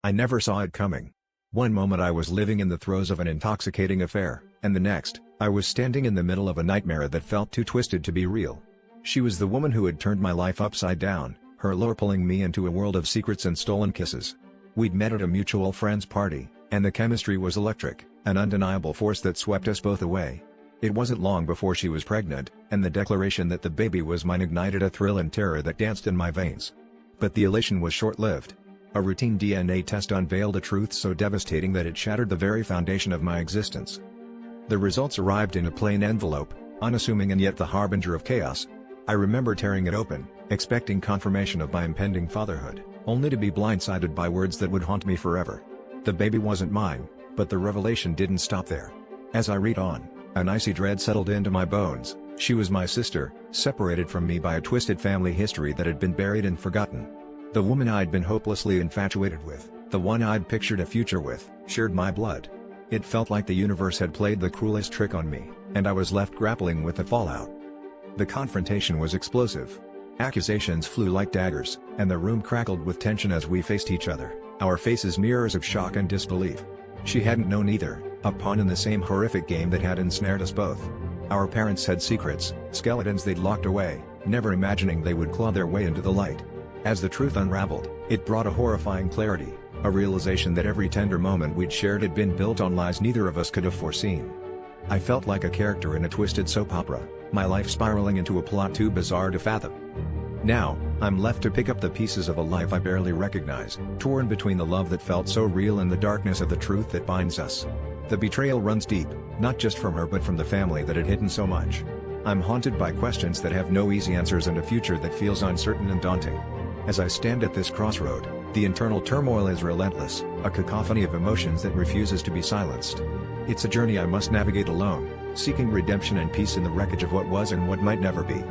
I never saw it coming. One moment I was living in the throes of an intoxicating affair, and the next, I was standing in the middle of a nightmare that felt too twisted to be real. She was the woman who had turned my life upside down, her lure pulling me into a world of secrets and stolen kisses. We'd met at a mutual friend's party, and the chemistry was electric, an undeniable force that swept us both away. It wasn't long before she was pregnant, and the declaration that the baby was mine ignited a thrill and terror that danced in my veins. But the elation was short-lived. A routine DNA test unveiled a truth so devastating that it shattered the very foundation of my existence. The results arrived in a plain envelope, unassuming and yet the harbinger of chaos. I remember tearing it open, expecting confirmation of my impending fatherhood, only to be blindsided by words that would haunt me forever. The baby wasn't mine, but the revelation didn't stop there. As I read on, an icy dread settled into my bones. She was my sister, separated from me by a twisted family history that had been buried and forgotten. The woman I'd been hopelessly infatuated with, the one I'd pictured a future with, shared my blood. It felt like the universe had played the cruelest trick on me, and I was left grappling with the fallout. The confrontation was explosive. Accusations flew like daggers, and the room crackled with tension as we faced each other, our faces mirrors of shock and disbelief. She hadn't known either, a pawn in the same horrific game that had ensnared us both. Our parents had secrets, skeletons they'd locked away, never imagining they would claw their way into the light. As the truth unraveled, it brought a horrifying clarity, a realization that every tender moment we'd shared had been built on lies neither of us could have foreseen. I felt like a character in a twisted soap opera, my life spiraling into a plot too bizarre to fathom. Now, I'm left to pick up the pieces of a life I barely recognize, torn between the love that felt so real and the darkness of the truth that binds us. The betrayal runs deep, not just from her but from the family that had hidden so much. I'm haunted by questions that have no easy answers and a future that feels uncertain and daunting. As I stand at this crossroad, the internal turmoil is relentless, a cacophony of emotions that refuses to be silenced. It's a journey I must navigate alone, seeking redemption and peace in the wreckage of what was and what might never be.